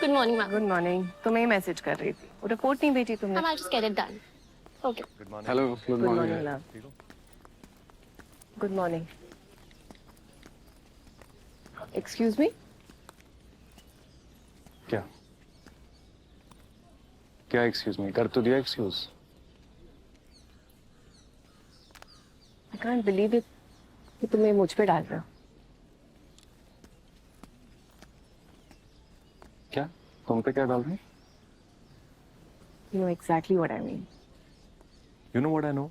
Good morning, ma'am. Good morning. तुम्हें ही message कर रही थी, वो रिपोर्ट नहीं भेजी तुमने। Ma'am, I'll just get it done. Okay. Hello good good morning morning. Love. Good morning. Excuse me. क्या क्या एक्सक्यूज मी? कर तो दिया excuse. I can't believe it कि तुम्हें मुझ पे डाल रहे हो। क्या तुम पे क्या डाल रहे? You know exactly what I mean. You know what I know?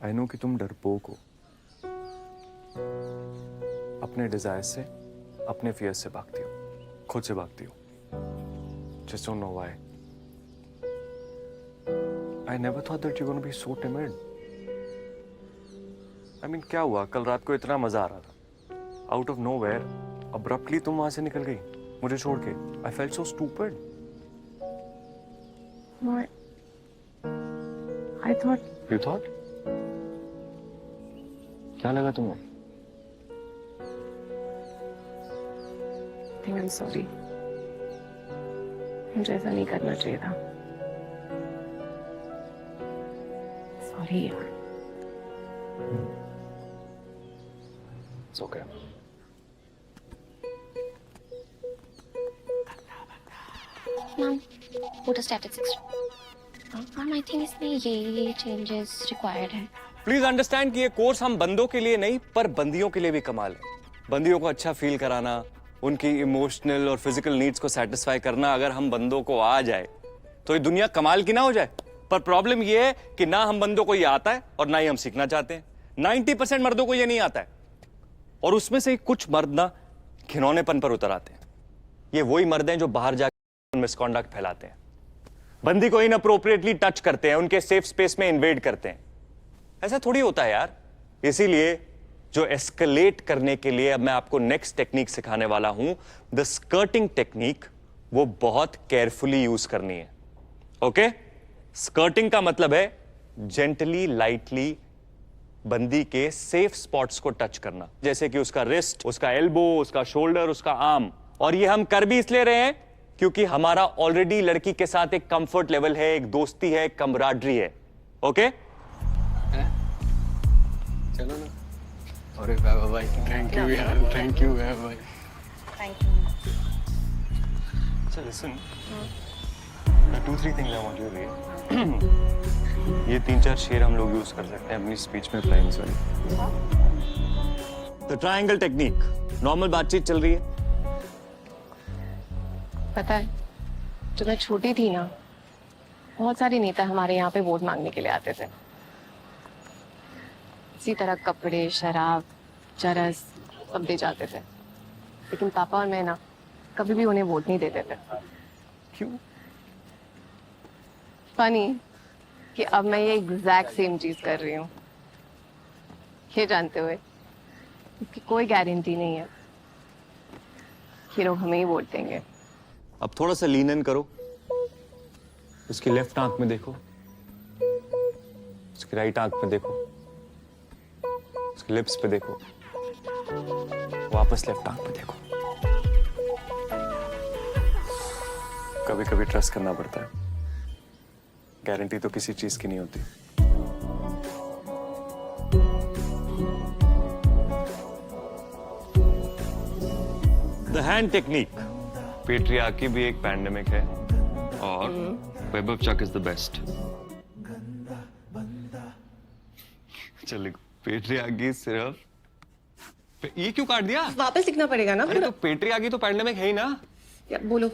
I know कि तुम डरपोक हो, अपने डिजायर से, अपने फियर से भागती हो, खुद से भागती हो। Just don't know why. I never thought that you're gonna be so timid. I mean, क्या हुआ? कल रात को इतना मजा आ रहा था, आउट ऑफ nowhere, abruptly तुम वहां से निकल गई, मुझे छोड़ के। I felt so stupid. No, I thought You thought? क्या लगा तुम्हें? I think I'm sorry. मुझे ऐसा नहीं करना चाहिए था। सॉरी यार। It's okay. Ma'am, photostatics. Ma'am, I think इसमें ये changes required है. प्लीज अंडरस्टैंड कि ये कोर्स हम बंदों के लिए नहीं पर बंदियों के लिए भी कमाल है। बंदियों को अच्छा फील कराना, उनकी इमोशनल और फिजिकल नीड्स को सेटिस्फाई करना अगर हम बंदों को आ जाए तो ये दुनिया कमाल की ना हो जाए। पर प्रॉब्लम ये है कि ना हम बंदों को ये आता है और ना ही हम सीखना चाहते हैं। 90% मर्दों को ये नहीं आता है और उसमें से कुछ मर्द ना घिनौनेपन पर उतर आते हैं। ये वही मर्द हैं जो बाहर जाकर मिसकॉन्डक्ट फैलाते हैं, बंदी को इनअप्रोप्रिएटली टच करते हैं, उनके सेफ स्पेस में इन्वेड करते हैं। ऐसा थोड़ी होता है यार। इसीलिए जो एस्केलेट करने के लिए अब मैं आपको नेक्स्ट टेक्निक सिखाने वाला हूं, द स्कर्टिंग टेक्निक, वो बहुत केयरफुली यूज करनी है। ओके? स्कर्टिंग का मतलब है जेंटली लाइटली बंदी के सेफ स्पॉट्स को टच करना, जैसे कि उसका रिस्ट, उसका एल्बो, उसका शोल्डर, उसका आर्म। और ये हम कर भी इसलिए रहे हैं क्योंकि हमारा ऑलरेडी लड़की के साथ एक कंफर्ट लेवल है, एक दोस्ती है, एक कमराडरी है। ओके? चलो ना। अरे वाह भाई, थैंक यू यार, थैंक यू भाई। Thank you. अच्छा listen, there are 2-3 things I want you to read. ये 3-4 शेर हम लोग यूज कर सकते हैं अपनी स्पीच में, प्राइम्स वाली। The triangle technique. नॉर्मल बातचीत चल रही है, पता है, जब मैं छोटी थी ना, बहुत सारे नेता हमारे यहाँ पे वोट मांगने के लिए आते थे। इसी तरह कपड़े, शराब, चरस सब दे जाते थे। लेकिन पापा और मैं ना कभी भी उन्हें वोट नहीं देते थे। क्यों? फनी कि अब मैं ये एग्जैक्ट सेम चीज कर रही हूँ, ये जानते हुए कि कोई गारंटी नहीं है कि लोग हमें ही वोट देंगे। अब थोड़ा सा लीन इन करो। उसकी लेफ्ट आंख में देखो, उसकी राइट आंख में देखो, उसके लिप्स पे देखो, वापस लेफ्ट आंख पे देखो। कभी कभी ट्रस्ट करना पड़ता है, गारंटी तो किसी चीज की नहीं होती। The hand technique. पेट्रियार्की भी एक पैंडेमिक है और वेब ऑफ चक इज द बेस्ट। चल, पेट्रियार्की सिर्फ ये क्यों काट दिया? वापस लिखना पड़ेगा ना। अरे तो पेट्रियार्की तो पैंडेमिक है ही ना। बोलो।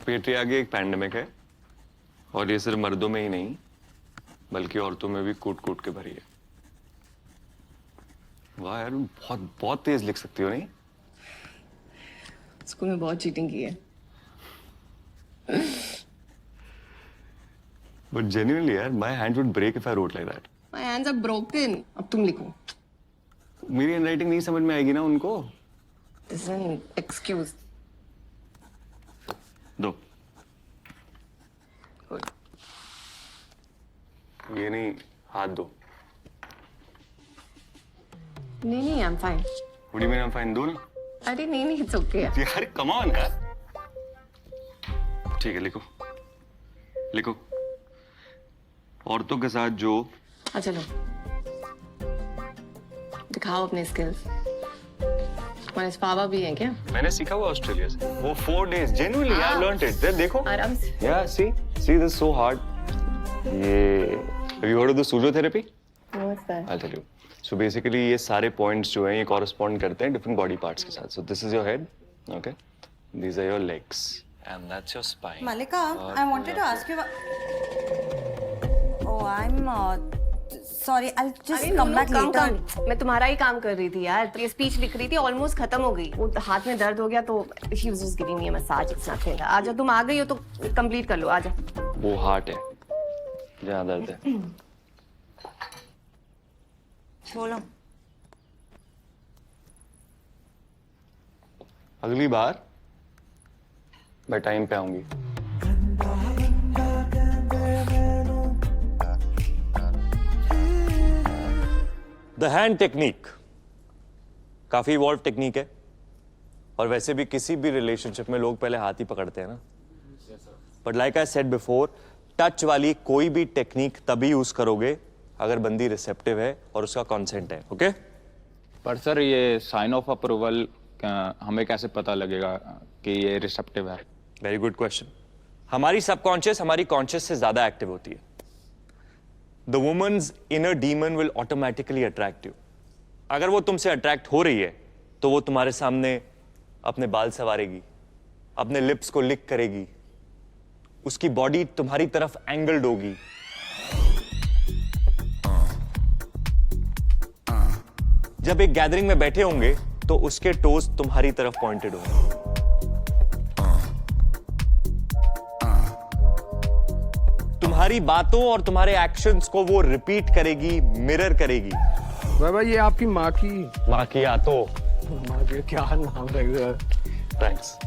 पेट्रियार्की एक पैंडेमिक है और ये सिर्फ मर्दों में ही नहीं बल्कि औरतों में भी कूट कूट के भरी है। वाह यार, बहुत बहुत तेज लिख सकती हो नहीं? स्कूल में बहुत चीटिंग की है। बट जेन्युइनली यार, my hand would break if I wrote like that. My hands are broken. अब तुम लिखो। मेरी हैंडराइटिंग नहीं समझ में आएगी ना उनको। This is an excuse. दो। गुड। ये नहीं, हाथ दो। नहीं नहीं, I am fine. What do you mean I am fine? दो ना। अरे नहीं नहीं, इट्स ओके यार कम ऑन यार। ठीक है, लिखो लिखो। औरतों के साथ जो चलो दिखाओ अपने स्किल्स। तुम्हारे पापा भी हैं क्या? मैंने सीखा हुआ ऑस्ट्रेलिया से। वो 4 days genuinely I learned it. देखो आराम से। या सी दिस सो हार्ड। ये have you heard of the Sujok therapy? I'll tell you. So basically ये सारे पॉइंट्स जो हैं ये कॉरेस्पॉन्ड करते हैं डिफरेंट बॉडी पार्ट्स के साथ। So this is your head, okay? These are your legs, and that's your spine. Malika, I wanted to ask you. Oh, I'm sorry. I'll just come back later. मैं तुम्हारा ही काम कर रही थी यार। ये स्पीच लिख रही थी, ऑलमोस्ट खत्म हो गई। वो हाथ में दर्द हो गया तो she was just giving me a massage. It's nothing. आजा, तुम आ गई हो तो कंप्लीट कर लो। आजा। वो हार्ट है जहाँ दर्द है। बोलो। अगली बार मैं टाइम पे आऊंगी। द हैंड टेक्निक काफी इवॉल्व टेक्निक है, और वैसे भी किसी भी रिलेशनशिप में लोग पहले हाथ ही पकड़ते हैं ना। But like I said before, touch वाली कोई भी टेक्निक तभी यूज करोगे अगर बंदी रिसेप्टिव है और उसका कंसेंट है। ओके? पर सर ये साइन ऑफ अप्रूवल हमें कैसे पता लगेगा कि ये रिसेप्टिव है? Very good question. हमारी सबकॉन्शियस हमारी कॉन्शियस से ज्यादा एक्टिव होती है। The woman's inner demon will automatically attract you. अगर वो तुमसे अट्रैक्ट हो रही है तो वो तुम्हारे सामने अपने बाल संवारेगी, अपने लिप्स को लिक करेगी, उसकी बॉडी तुम्हारी तरफ एंगल्ड होगी। जब एक गैदरिंग में बैठे होंगे तो उसके टोज तुम्हारी तरफ पॉइंटेड होंगे। तुम्हारी बातों और तुम्हारे एक्शंस को वो रिपीट करेगी, मिरर करेगी। बाबा ये आपकी माँ की आतो। माँ के क्या नाम रख रहा है? थैंक्स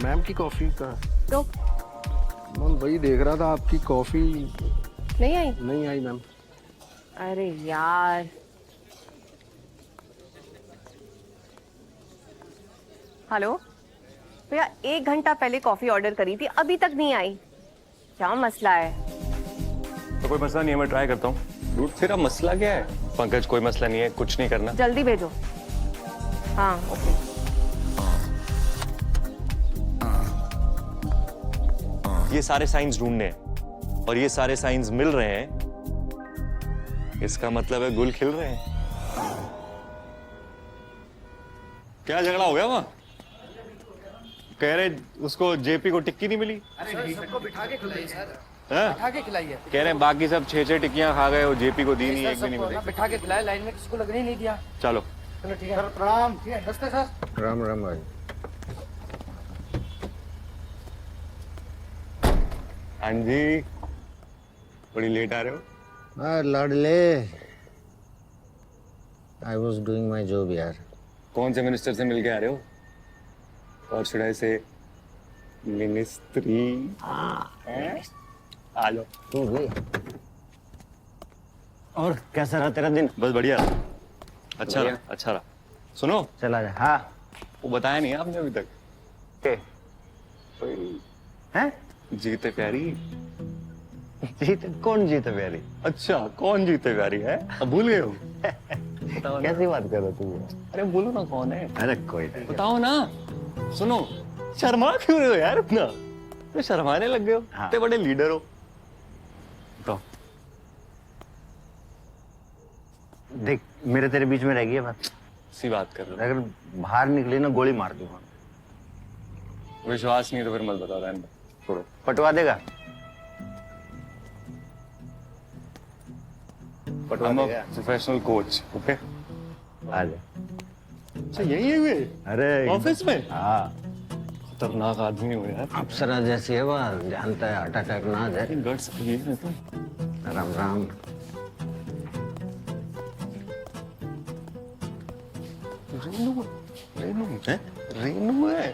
मैम की कॉफी का तो मैम वही देख रहा था, आपकी कॉफी नहीं आई? नहीं आई मैम। अरे यार। हेलो भैया, 1 घंटा पहले कॉफी ऑर्डर करी थी, अभी तक नहीं आई। क्या मसला है? तो कोई मसला नहीं है, मैं ट्राई करता हूँ। डूड तेरा मसला क्या है? पंकज कोई मसला नहीं है, कुछ नहीं करना। जल्दी भेजो। हाँ ओके। ये सारे साइंस ढूंढने हैं और ये सारे साइंस मिल रहे हैं, इसका मतलब है गुल खिल रहे हैं। क्या झगड़ा हो गया वहां? कह रहे उसको जेपी को टिक्की नहीं मिली। सबको बिठा के खिलाई सर। बिठा के खिलाई है। कह रहे हैं बाकी सब 6-6 टिक्कियां खा गए और जेपी को दी नहीं, एक भी नहीं मिली। बिठा के खिलाया, लाइन में किसी को लगने ही नहीं दिया। चलो चलो ठीक है सर, प्रणाम। ठीक है, नमस्ते सर। राम राम भाई। हाँ जी, बड़ी लेट आ रहे हो। लाडले, I was doing my job यार। कौन से मिनिस्टर से मिल के आ रहे हो? और शुड आई से मिनिस्ट्री? आ जाओ। तू भी। और कैसा रहा तेरा दिन? बस बढ़िया, अच्छा रहा, अच्छा रहा। सुनो, चला जा। हाँ वो बताया नहीं आपने अभी तक। के हैं? जीते प्यारी। जीते? कौन जीते प्यारी? अच्छा, कौन जीते प्यारी है? अब भूल गए हो? कैसी बात कर रहे हो तुम? अरे बोलो ना कौन है। अरे कोई नहीं। बताओ ना। सुनो, शर्मा क्यों रहे हो यार इतना? तो शर्माने लग गए हो। हाँ। इतने बड़े लीडर हो। तो देख, मेरे तेरे बीच में रह गई बात। सी बात कर रहे अगर बाहर निकली ना, गोली मार दूंगा। हो। विश्वास नहीं तो फिर मत बताओ, रहने दो, छोड़ो। पटवा देगा? I'm a professional coach, okay? आ जा। अच्छा यही है वे? अरे ऑफिस में? हाँ, खतरनाक आदमी हो यार। अप्सरा जैसी है वह, जानता है हार्ट अटैक ना आ जाए। गट्स ये है तो। राम राम। रेनू, रेनू है? रेनू है?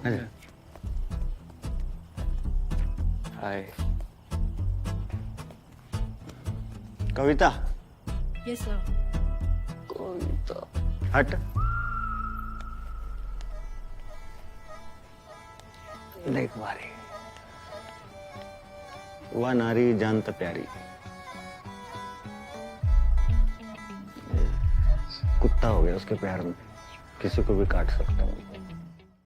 अरे हाय। कविता, Yes sir. हट। देख मारी, वह नारी जानता प्यारी, कुत्ता हो गया उसके प्यार में, किसी को भी काट सकता हूँ।